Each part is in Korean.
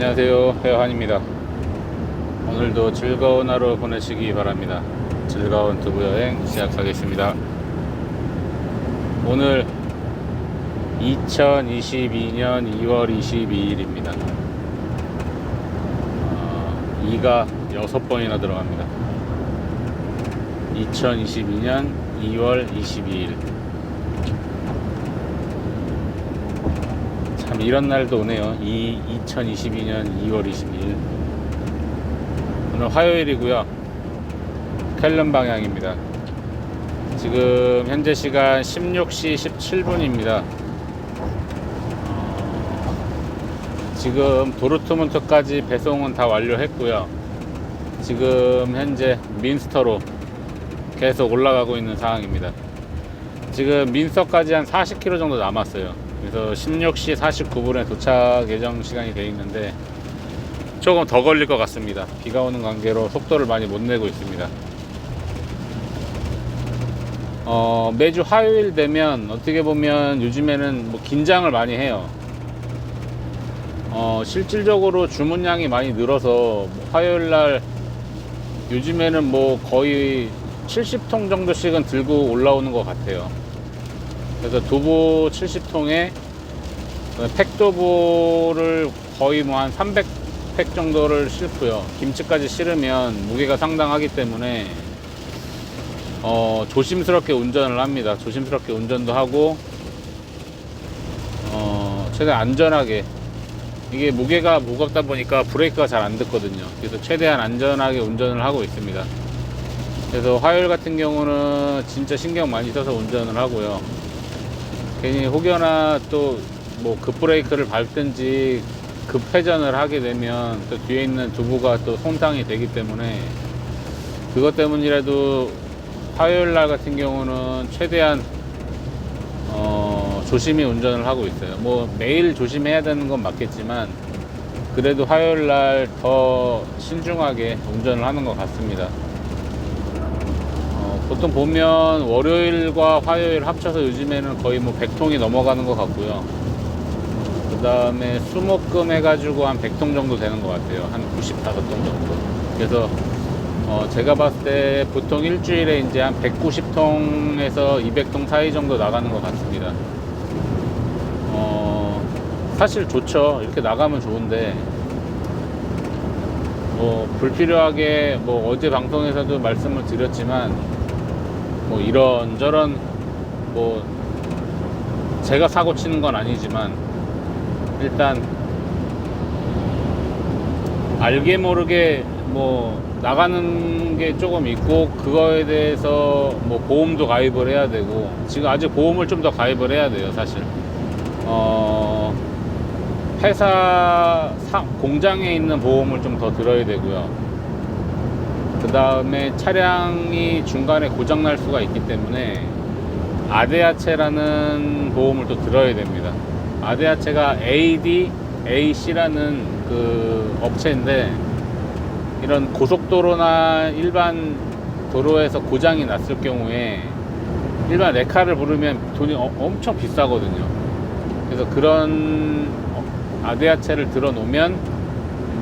안녕하세요, 회화환입니다. 오늘도 즐거운 하루 보내시기 바랍니다. 즐거운 두부 여행 시작하겠습니다. 오늘 2022년 2월 22일입니다. 2가 6번이나 들어갑니다. 2022년 2월 22일. 참 이런 날도 오네요. 2022년 2월 22일. 오늘 화요일이고요. 캘름 방향입니다. 지금 현재 시간 16시 17분입니다. 지금 도르트문트까지 배송은 다 완료했고요. 지금 현재 민스터로 계속 올라가고 있는 상황입니다. 지금 민서까지 한 40km 정도 남았어요. 그래서 16시 49분에 도착 예정 시간이 되어 있는데 조금 더 걸릴 것 같습니다. 비가 오는 관계로 속도를 많이 못 내고 있습니다. 매주 화요일 되면 어떻게 보면 요즘에는 뭐 긴장을 많이 해요. 실질적으로 주문량이 많이 늘어서 화요일날 요즘에는 뭐 거의 70통 정도씩은 들고 올라오는 것 같아요. 그래서 두부 70통에 팩두부를 거의 뭐 한 300팩 정도를 싣고요. 김치까지 실으면 무게가 상당하기 때문에 조심스럽게 운전을 합니다. 조심스럽게 운전도 하고 최대한 안전하게, 이게 무게가 무겁다 보니까 브레이크가 잘 안 듣거든요. 그래서 최대한 안전하게 운전을 하고 있습니다. 그래서 화요일 같은 경우는 진짜 신경 많이 써서 운전을 하고요. 괜히 혹여나 또 뭐 급브레이크를 밟든지 급회전을 하게 되면 또 뒤에 있는 두부가 또 손상이 되기 때문에 그것 때문이라도 화요일 날 같은 경우는 최대한 조심히 운전을 하고 있어요. 뭐 매일 조심해야 되는 건 맞겠지만 그래도 화요일 날 더 신중하게 운전을 하는 것 같습니다. 보통 보면 월요일과 화요일 합쳐서 요즘에는 거의 뭐 100통이 넘어가는 것 같고요. 그 다음에 수목금 해가지고 한 100통 정도 되는 것 같아요. 한 95통 정도. 그래서 제가 봤을 때 보통 일주일에 이제 한 190통에서 200통 사이 정도 나가는 것 같습니다. 사실 좋죠. 이렇게 나가면 좋은데 뭐 불필요하게 뭐 어제 방송에서도 말씀을 드렸지만 뭐 이런저런 뭐 제가 사고 치는 건 아니지만 일단 알게 모르게 뭐 나가는 게 조금 있고 그거에 대해서 뭐 보험도 가입을 해야 되고 지금 아직 보험을 좀 더 가입을 해야 돼요. 사실 회사 공장에 있는 보험을 좀 더 들어야 되고요. 그 다음에 차량이 중간에 고장날 수가 있기 때문에 아대야채라는 보험을 또 들어야 됩니다. 아대야채가 ADAC라는 그 업체인데 이런 고속도로나 일반 도로에서 고장이 났을 경우에 일반 레카를 부르면 돈이 엄청 비싸거든요. 그래서 그런 아대야채를 들어 놓으면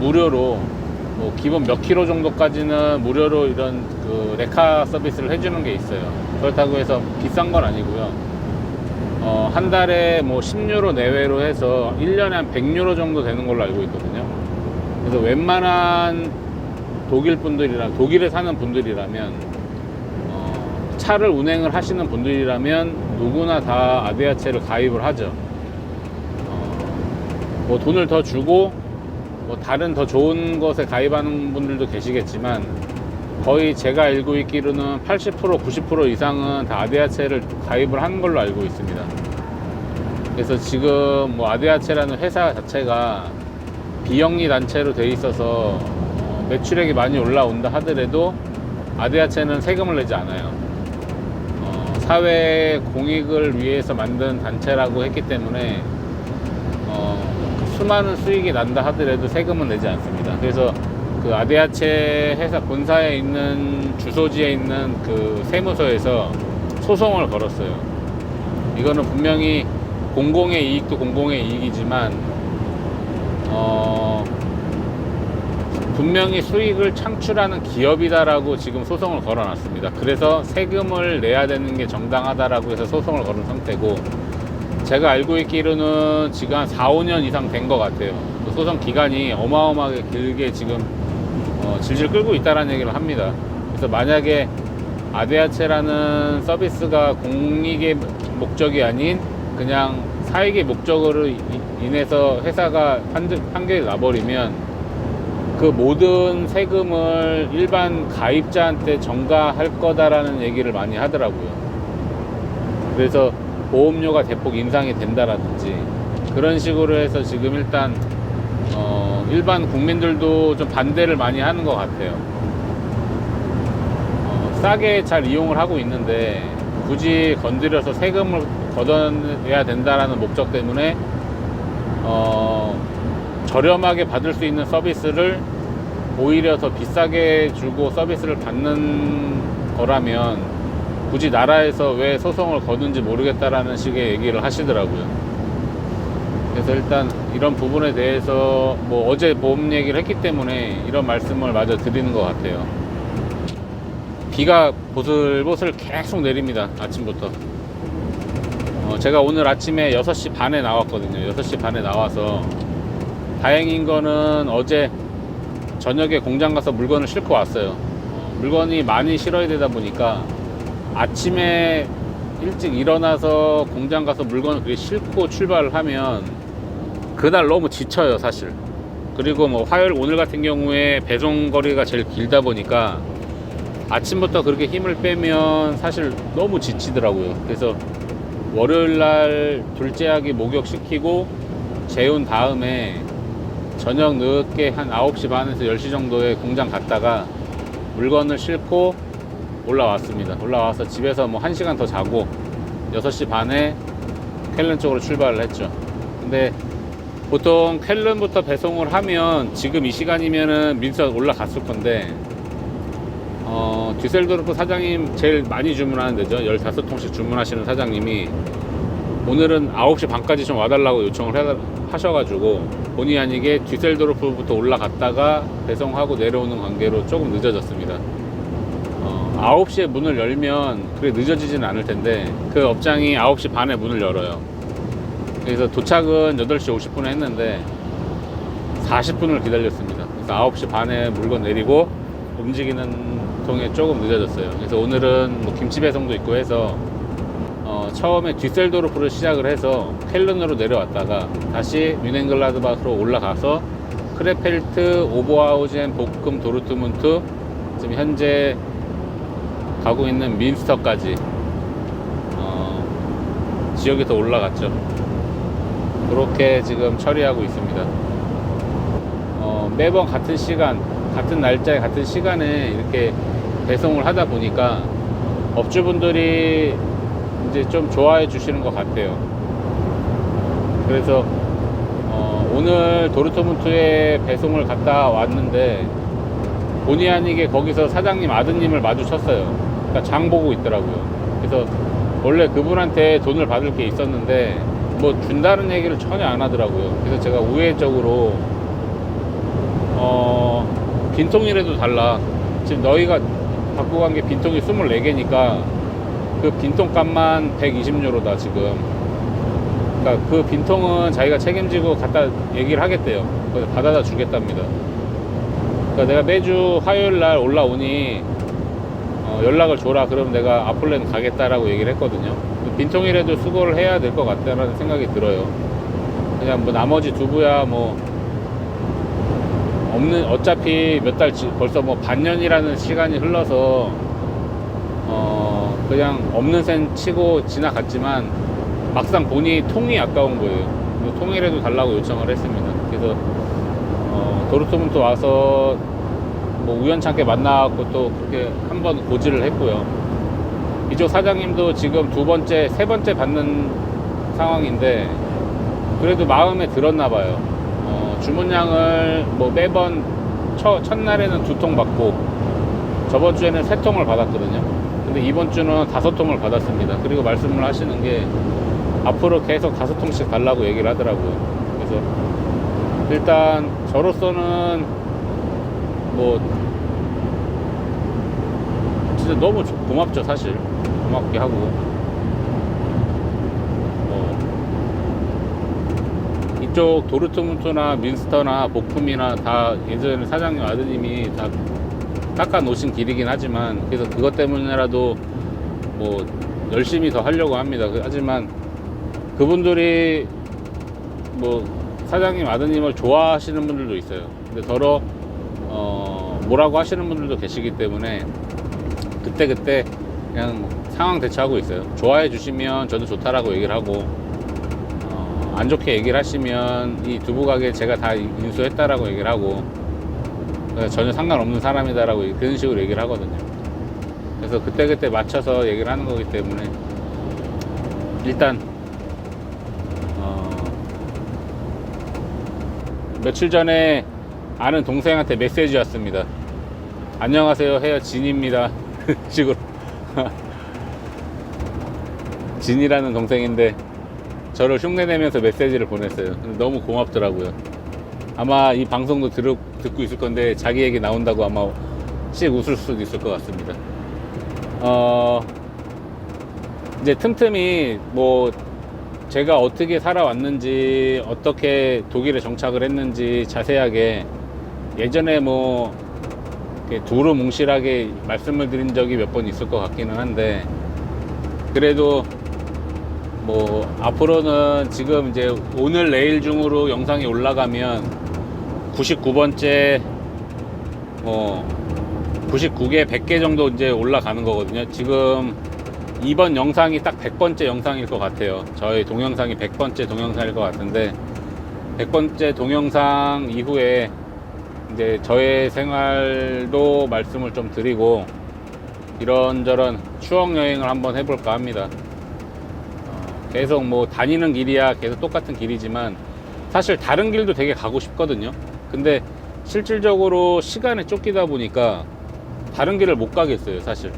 무료로 뭐 기본 몇 킬로 정도까지는 무료로 이런 그 레카 서비스를 해주는 게 있어요. 그렇다고 해서 비싼 건 아니고요. 한 달에 뭐 10유로 내외로 해서 1년에 한 100유로 정도 되는 걸로 알고 있거든요. 그래서 웬만한 독일에 사는 분들이라면 차를 운행을 하시는 분들이라면 누구나 다 아대야채를 가입을 하죠. 뭐 돈을 더 주고 뭐 다른 더 좋은 것에 가입하는 분들도 계시겠지만 거의 제가 알고 있기로는 80% 90% 이상은 다 아대야채를 가입을 하는 걸로 알고 있습니다. 그래서 지금 뭐 아대야채라는 회사 자체가 비영리 단체로 돼 있어서 매출액이 많이 올라온다 하더라도 아대야채는 세금을 내지 않아요. 사회 공익을 위해서 만든 단체라고 했기 때문에 수많은 수익이 난다 하더라도 세금은 내지 않습니다. 그래서 그 아대야채 회사 본사에 있는 주소지에 있는 그 세무서에서 소송을 걸었어요. 이거는 분명히 공공의 이익도 공공의 이익이지만 분명히 수익을 창출하는 기업이다라고 지금 소송을 걸어놨습니다. 그래서 세금을 내야 되는 게 정당하다라고 해서 소송을 걸은 상태고, 제가 알고 있기로는 지금 한 4, 5년 이상 된 것 같아요. 그 소송 기간이 어마어마하게 길게 지금 질질 끌고 있다는 얘기를 합니다. 그래서 만약에 아대아체라는 서비스가 공익의 목적이 아닌 그냥 사익의 목적으로 인해서 회사가 판결이 나버리면 그 모든 세금을 일반 가입자한테 전가할 거다라는 얘기를 많이 하더라고요. 그래서 보험료가 대폭 인상이 된다라든지 그런 식으로 해서 지금 일단 일반 국민들도 좀 반대를 많이 하는 것 같아요. 싸게 잘 이용을 하고 있는데 굳이 건드려서 세금을 걷어내야 된다라는 목적 때문에 저렴하게 받을 수 있는 서비스를 오히려 더 비싸게 주고 서비스를 받는 거라면 굳이 나라에서 왜 소송을 거는지 모르겠다라는 식의 얘기를 하시더라고요. 그래서 일단 이런 부분에 대해서 뭐 어제 보험 얘기를 했기 때문에 이런 말씀을 마저 드리는 것 같아요. 비가 보슬보슬 계속 내립니다. 아침부터. 제가 오늘 아침에 6시 반에 나왔거든요. 6시 반에 나와서 다행인 거는 어제 저녁에 공장 가서 물건을 싣고 왔어요. 물건이 많이 실어야 되다 보니까 아침에 일찍 일어나서 공장 가서 물건을 그렇게 싣고 출발을 하면 그날 너무 지쳐요, 사실. 그리고 뭐 화요일 오늘 같은 경우에 배송 거리가 제일 길다 보니까 아침부터 그렇게 힘을 빼면 사실 너무 지치더라고요. 그래서 월요일 날 둘째 아기 목욕시키고 재운 다음에 저녁 늦게 한 9시 반에서 10시 정도에 공장 갔다가 물건을 싣고 올라왔습니다. 올라와서 집에서 뭐 1시간 더 자고 6시 반에 쾰른 쪽으로 출발을 했죠. 근데 보통 쾰른부터 배송을 하면 지금 이 시간이면은 민서 올라갔을 건데 뒤셀도르프 사장님 제일 많이 주문하는 데죠. 15통씩 주문하시는 사장님이 오늘은 9시 반까지 좀 와달라고 요청을 하셔가지고 본의 아니게 뒤셀도르프부터 올라갔다가 배송하고 내려오는 관계로 조금 늦어졌습니다. 9시에 문을 열면 그게 늦어지진 않을 텐데 그 업장이 9시 반에 문을 열어요. 그래서 도착은 8시 50분에 했는데 40분을 기다렸습니다. 그래서 9시 반에 물건 내리고 움직이는 통에 조금 늦어졌어요. 그래서 오늘은 뭐 김치 배송도 있고 해서 처음에 뒤셀도르프를 시작을 해서 쾰른으로 내려왔다가 다시 뮌헨글라드바흐로 올라가서 크레펠트, 오버하우젠, 보금, 도르트문트 지금 현재 가고 있는 민스터까지 지역에서 올라갔죠. 그렇게 지금 처리하고 있습니다. 매번 같은 시간, 같은 날짜에 같은 시간에 이렇게 배송을 하다 보니까 업주분들이 이제 좀 좋아해 주시는 것 같아요. 그래서 오늘 도르트문트에 배송을 갔다 왔는데 본의 아니게 거기서 사장님 아드님을 마주쳤어요. 그러니까 장 보고 있더라고요. 그래서 원래 그분한테 돈을 받을 게 있었는데 뭐 준다는 얘기를 전혀 안 하더라고요. 그래서 제가 우회적으로 빈통이라도 달라. 지금 너희가 갖고 간 게 빈통이 24개니까 그 빈통 값만 120유로다 지금. 그러니까 그 빈통은 자기가 책임지고 갖다 얘기를 하겠대요. 그래서 받아다 주겠답니다. 그러니까 내가 매주 화요일 날 올라오니 연락을 줘라. 그러면 내가 아폴렌 가겠다라고 얘기를 했거든요. 빈통이라도 수고를 해야 될 것 같다는 생각이 들어요. 그냥 뭐 나머지 두부야 뭐 없는, 어차피 몇 달 벌써 뭐 반년이라는 시간이 흘러서 그냥 없는 셈 치고 지나갔지만 막상 보니 통이 아까운 거예요. 통이라도 달라고 요청을 했습니다. 그래서 도르트문트 와서 뭐 우연찮게 만나고 또 그렇게 한번 고지를 했고요. 이쪽 사장님도 지금 세 번째 받는 상황인데 그래도 마음에 들었나 봐요. 주문량을 뭐 매번 첫날에는 2통 받고 저번 주에는 3통을 받았거든요. 근데 이번 주는 5통을 받았습니다. 그리고 말씀을 하시는 게 앞으로 계속 5통씩 달라고 얘기를 하더라고요. 그래서 일단 저로서는 뭐 진짜 너무 고맙죠. 사실 고맙게 하고 이쪽 도르트문트나 민스터나 복품이나 다 예전에 사장님 아드님이 다 닦아 놓으신 길이긴 하지만, 그래서 그것 때문에라도 뭐 열심히 더 하려고 합니다. 하지만 그분들이 뭐 사장님 아드님을 좋아하시는 분들도 있어요. 근데 더러 뭐라고 하시는 분들도 계시기 때문에 그때 그냥 상황 대처하고 있어요. 좋아해 주시면 저도 좋다라고 얘기를 하고, 안 좋게 얘기를 하시면 이 두부 가게 제가 다 인수했다라고 얘기를 하고, 전혀 상관없는 사람이다라고 그런 식으로 얘기를 하거든요. 그래서 그때 맞춰서 얘기를 하는 거기 때문에 일단 며칠 전에 아는 동생한테 메시지 왔습니다. 안녕하세요, 헤어 진입니다. 식으로. 진이라는 동생인데 저를 흉내내면서 메시지를 보냈어요. 너무 고맙더라고요. 아마 이 방송도 듣고 있을 건데 자기 얘기 나온다고 아마 씩 웃을 수도 있을 것 같습니다. 이제 틈틈이 뭐 제가 어떻게 살아왔는지, 어떻게 독일에 정착을 했는지 자세하게 예전에 뭐 두루뭉실하게 말씀을 드린 적이 몇 번 있을 것 같기는 한데, 그래도 뭐 앞으로는 지금 이제 오늘 내일 중으로 영상이 올라가면 99번째 99개 100개 정도 이제 올라가는 거거든요. 지금 이번 영상이 딱 100번째 영상일 것 같아요. 저희 동영상이 100번째 동영상일 것 같은데, 100번째 동영상 이후에 이제 저의 생활도 말씀을 좀 드리고 이런저런 추억 여행을 한번 해볼까 합니다. 계속 뭐 다니는 길이야 계속 똑같은 길이지만 사실 다른 길도 되게 가고 싶거든요. 근데 실질적으로 시간에 쫓기다 보니까 다른 길을 못 가겠어요. 사실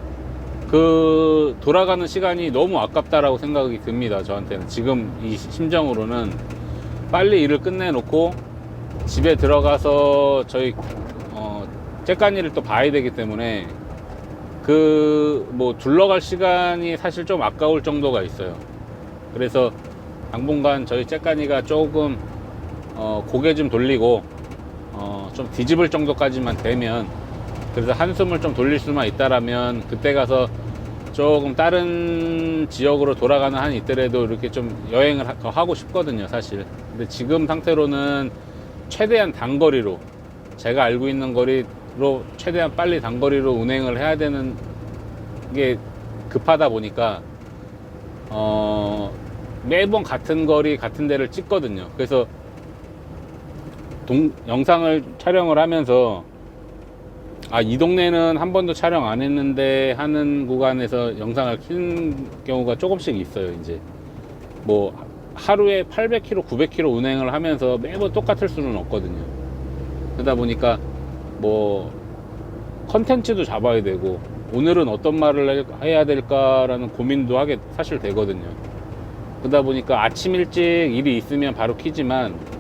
그 돌아가는 시간이 너무 아깝다라고 생각이 듭니다. 저한테는 지금 이 심정으로는 빨리 일을 끝내놓고 집에 들어가서 저희 째까니를 또 봐야 되기 때문에 그 뭐 둘러갈 시간이 사실 좀 아까울 정도가 있어요. 그래서 당분간 저희 째까니가 조금 고개 좀 돌리고 좀 뒤집을 정도까지만 되면, 그래서 한숨을 좀 돌릴 수만 있다라면 그때 가서 조금 다른 지역으로 돌아가는 한 이때라도 이렇게 좀 여행을 더 하고 싶거든요, 사실. 근데 지금 상태로는 최대한 단거리로, 제가 알고 있는 거리로 최대한 빨리 단거리로 운행을 해야 되는 게 급하다 보니까 매번 같은 거리 같은 데를 찍거든요. 그래서 영상을 촬영을 하면서 이 동네는 한 번도 촬영 안 했는데 하는 구간에서 영상을 키는 경우가 조금씩 있어요. 이제 뭐 하루에 800km, 900km 운행을 하면서 매번 똑같을 수는 없거든요. 그러다 보니까 뭐 컨텐츠도 잡아야 되고 오늘은 어떤 말을 해야 될까라는 고민도 하게 사실 되거든요. 그러다 보니까 아침 일찍 일이 있으면 바로 키지만,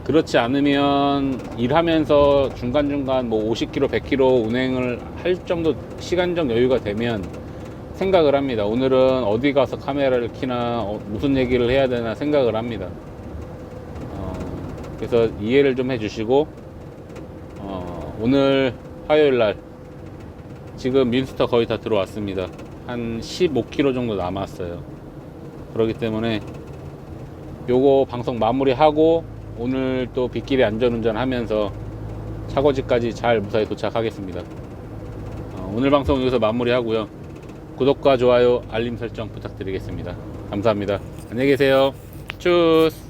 그렇지 않으면 일하면서 중간중간 뭐 50km, 100km 운행을 할 정도 시간적 여유가 되면 생각을 합니다. 오늘은 어디 가서 카메라를 켜나 무슨 얘기를 해야 되나 생각을 합니다. 그래서 이해를 좀 해주시고, 오늘 화요일날 지금 민스터 거의 다 들어왔습니다. 한 15km 정도 남았어요. 그렇기 때문에 요거 방송 마무리하고 오늘 또 빗길에 안전운전 하면서 차고지까지 잘 무사히 도착하겠습니다. 오늘 방송 여기서 마무리하고요. 구독과 좋아요, 알림 설정 부탁드리겠습니다. 감사합니다. 안녕히 계세요. 쭈스.